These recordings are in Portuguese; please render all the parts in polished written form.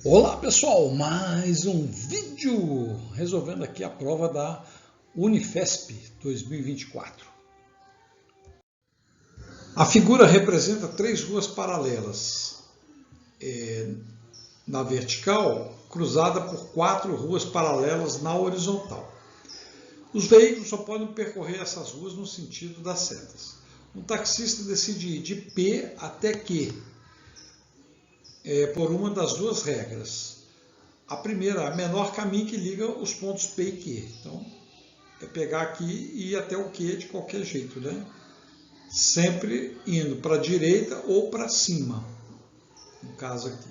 Olá pessoal, mais um vídeo resolvendo aqui a prova da Unifesp 2024. A figura representa três ruas paralelas na vertical, cruzada por quatro ruas paralelas na horizontal. Os veículos só podem percorrer essas ruas no sentido das setas. Um taxista decide ir de P até Q, por uma das duas regras. A primeira, a menor caminho que liga os pontos P e Q. Então, é pegar aqui e ir até o Q de qualquer jeito, né? Sempre indo para a direita ou para cima, no caso aqui.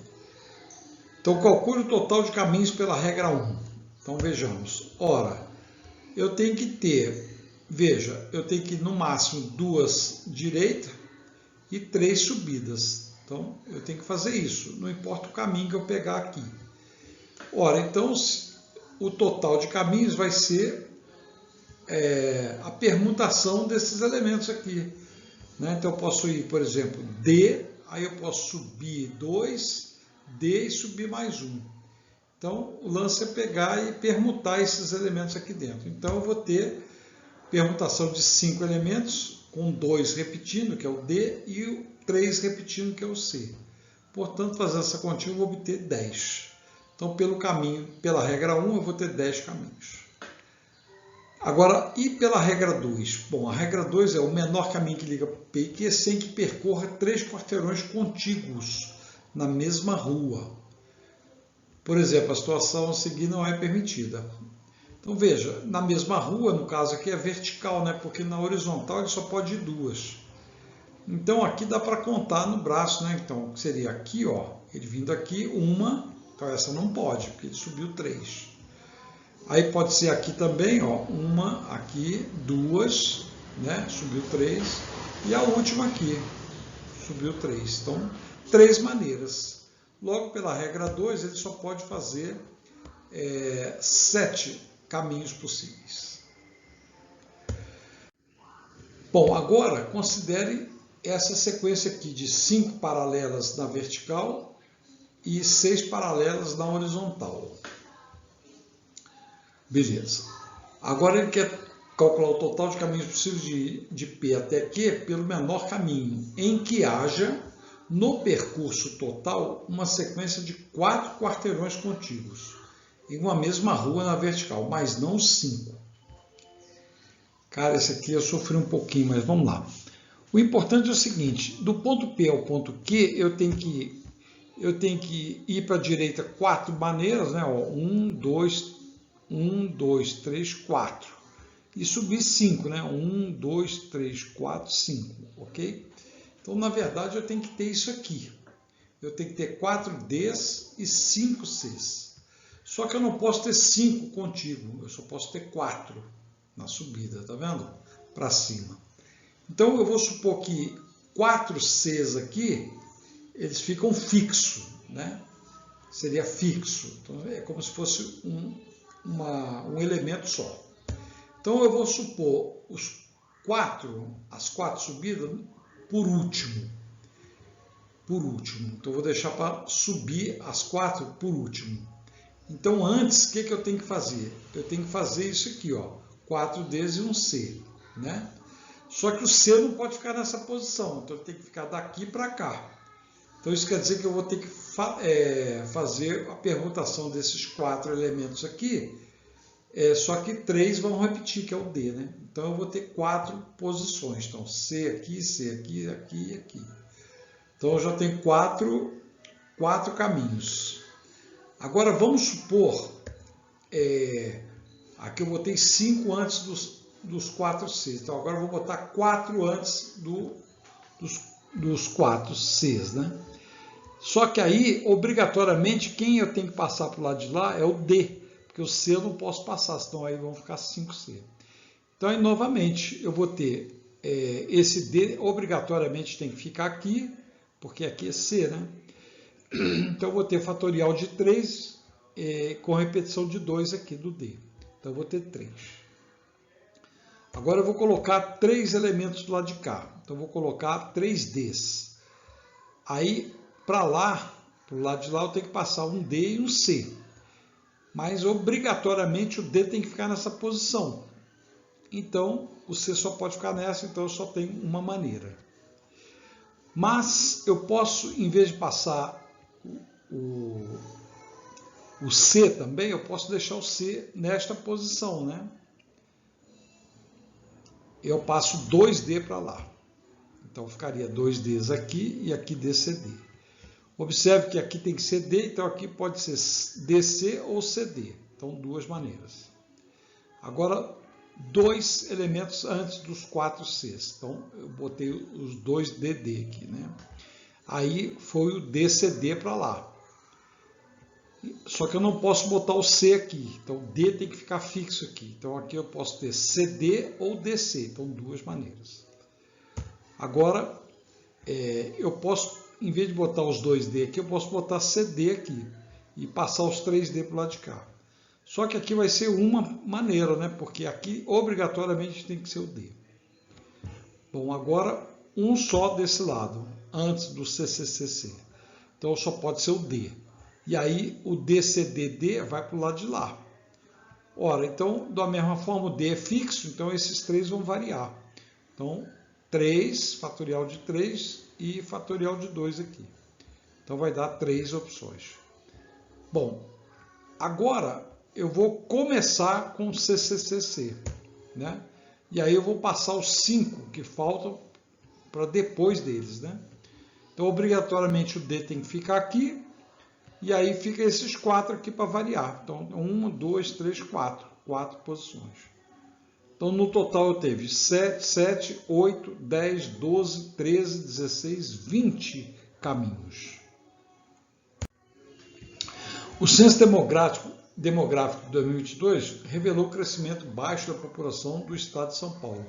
Então, calcule o total de caminhos pela regra 1. Então, vejamos. Ora, eu tenho que ter, veja, eu tenho que no máximo 2 direitas e 3 subidas. Então, eu tenho que fazer isso, não importa o caminho que eu pegar aqui. Ora, então, o total de caminhos vai ser a permutação desses elementos aqui, né? Então, eu posso ir, por exemplo, D, aí eu posso subir 2, D e subir mais 1. Então, o lance é pegar e permutar esses elementos aqui dentro. Então, eu vou ter permutação de 5 elementos, com 2 repetindo, que é o D, e o 3 repetindo, que é o C. Portanto, fazendo essa continha, eu vou obter 10. Então, pelo caminho, pela regra 1, eu vou ter 10 caminhos. Agora, e pela regra 2? Bom, a regra 2 é o menor caminho que liga P e Q sem que percorra 3 quarteirões contíguos na mesma rua. Por exemplo, a situação a seguir não é permitida. Então, veja, na mesma rua, no caso aqui é vertical, né? Porque na horizontal ele só pode ir 2. Então, aqui dá para contar no braço, né? Então, seria aqui, ó, ele vindo aqui, uma, então essa não pode, porque ele subiu 3. Aí pode ser aqui também, ó, uma, aqui, 2, né? Subiu 3. E a última aqui, subiu 3. Então, 3 maneiras. Logo, pela regra 2, ele só pode fazer 7 caminhos possíveis. Bom, agora considere essa sequência aqui de 5 paralelas na vertical e 6 paralelas na horizontal. Beleza. Agora ele quer calcular o total de caminhos possíveis de P até Q pelo menor caminho, em que haja, no percurso total, uma sequência de 4 quarteirões contíguos, em uma mesma rua na vertical, mas não 5. Cara, esse aqui eu sofri um pouquinho, mas vamos lá. O importante é o seguinte, do ponto P ao ponto Q, eu tenho que ir para a direita 4 maneiras, né? 1, 2, 3, 4. E subir 5, né? 1, 2, 3, 4, 5, ok? Então, na verdade, eu tenho que ter isso aqui. Eu tenho que ter 4 Ds e 5 Cs. Só que eu não posso ter 5 contíguos, eu só posso ter 4 na subida, tá vendo? Para cima. Então, eu vou supor que 4 Cs aqui, eles ficam fixos, né? Seria fixo. Então, é como se fosse um elemento só. Então, eu vou supor as 4 subidas por último. Então, eu vou deixar para subir as 4 por último. Então, antes, o que eu tenho que fazer? Eu tenho que fazer isso aqui, ó, 4 Ds e um C, né? Só que o C não pode ficar nessa posição, então eu tenho que ficar daqui para cá. Então, isso quer dizer que eu vou ter que fazer a permutação desses 4 elementos aqui, só que 3 vão repetir, que é o D, né? Então, eu vou ter 4 posições. Então, C aqui, aqui e aqui. Então, eu já tenho 4 caminhos. Agora, vamos supor, aqui eu botei 5 antes dos 4 Cs. Então, agora eu vou botar 4 antes dos 4 Cs, né? Só que aí, obrigatoriamente, quem eu tenho que passar para o lado de lá é o D, porque o C eu não posso passar, senão aí vão ficar 5C. Então, aí, novamente, eu vou ter esse D, obrigatoriamente tem que ficar aqui, porque aqui é C, né? Então, eu vou ter fatorial de 3 com repetição de 2 aqui do D. Então, eu vou ter 3. Agora, eu vou colocar 3 elementos do lado de cá. Então, eu vou colocar 3 Ds. Aí, para lá, Para o lado de lá eu tenho que passar um D e um C. Mas obrigatoriamente o D tem que ficar nessa posição. Então o C só pode ficar nessa, então eu só tenho uma maneira. Mas eu posso, em vez de passar o C também, eu posso deixar o C nesta posição, né? Eu passo 2D para lá. Então ficaria 2Ds aqui e aqui DCD. Observe que aqui tem que ser D, então aqui pode ser DC ou CD. Então duas maneiras. Agora, dois elementos antes dos 4 Cs. Então eu botei os dois DD aqui, né? Aí foi o DCD para lá. Só que eu não posso botar o C aqui. Então D tem que ficar fixo aqui. Então aqui eu posso ter CD ou DC. Então duas maneiras. Agora eu posso, em vez de botar os 2D aqui, eu posso botar CD aqui e passar os 3D para o lado de cá. Só que aqui vai ser uma maneira, né? Porque aqui obrigatoriamente tem que ser o D. Bom, agora um só desse lado, antes do CCCC. Então só pode ser o D. E aí o DCDD vai para o lado de lá. Ora, então, da mesma forma, o D é fixo, então esses três vão variar. Então, 3, fatorial de 3 e fatorial de 2 aqui. Então vai dar 3 opções. Bom, agora eu vou começar com CCCC, né? E aí eu vou passar os 5 que faltam para depois deles, né? Então obrigatoriamente o D tem que ficar aqui e aí fica esses 4 aqui para variar. Então 1, 2, 3, 4. 4 posições. Então, no total, eu teve 7, 8, 10, 12, 13, 16, 20 caminhos. O Censo Demográfico de 2022 revelou o crescimento baixo da população do Estado de São Paulo,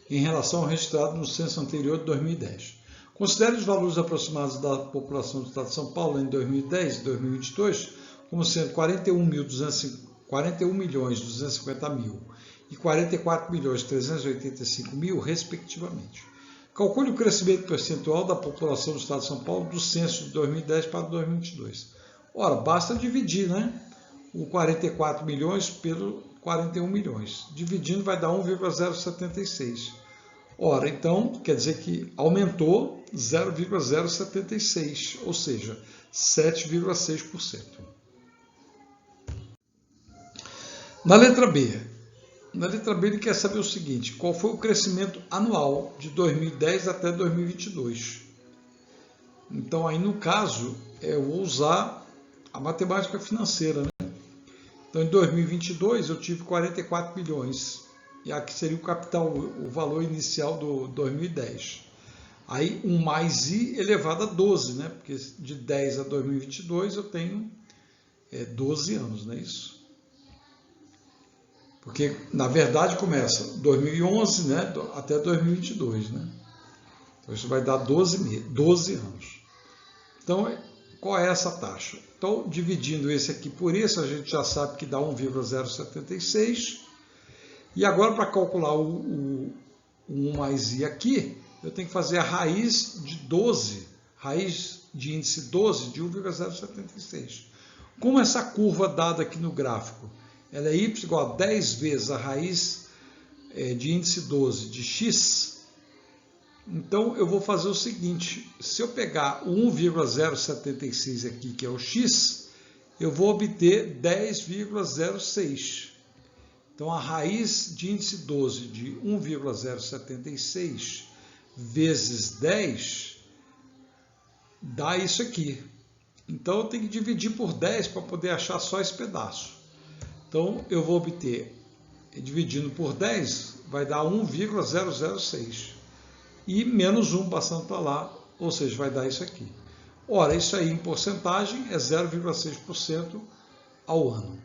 em relação ao registrado no censo anterior de 2010. Considere os valores aproximados da população do Estado de São Paulo em 2010 e 2022 como sendo 41.250.000 e 44.385.000, respectivamente. Calcule o crescimento percentual da população do Estado de São Paulo do censo de 2010 para 2022. Ora, basta dividir, né, o 44 milhões pelo 41 milhões. Dividindo vai dar 1,076. Ora, então, quer dizer que aumentou 0,076, ou seja, 7,6%. Na letra B, ele quer saber o seguinte: qual foi o crescimento anual de 2010 até 2022? Então, aí no caso, eu vou usar a matemática financeira, né? Então, em 2022, eu tive 44 milhões. E aqui seria o capital, o valor inicial do 2010. Aí, 1 mais I elevado a 12, né? Porque de 10 a 2022 eu tenho 12 anos, não é isso? Porque, na verdade, começa 2011, né, até 2022. Né? Então, isso vai dar 12 anos. Então, qual é essa taxa? Então, dividindo esse aqui por esse, a gente já sabe que dá 1,076. E agora, para calcular o 1 mais I aqui, eu tenho que fazer a raiz de 12, raiz de índice 12 de 1,076. Como essa curva dada aqui no gráfico, ela é y igual a 10 vezes a raiz de índice 12 de x, então eu vou fazer o seguinte: se eu pegar o 1,076 aqui, que é o x, eu vou obter 10,06. Então a raiz de índice 12 de 1,076 vezes 10 dá isso aqui. Então eu tenho que dividir por 10 para poder achar só esse pedaço. Então, eu vou obter, dividindo por 10, vai dar 1,006. E menos 1 passando para lá, ou seja, vai dar isso aqui. Ora, isso aí em porcentagem é 0,6% ao ano.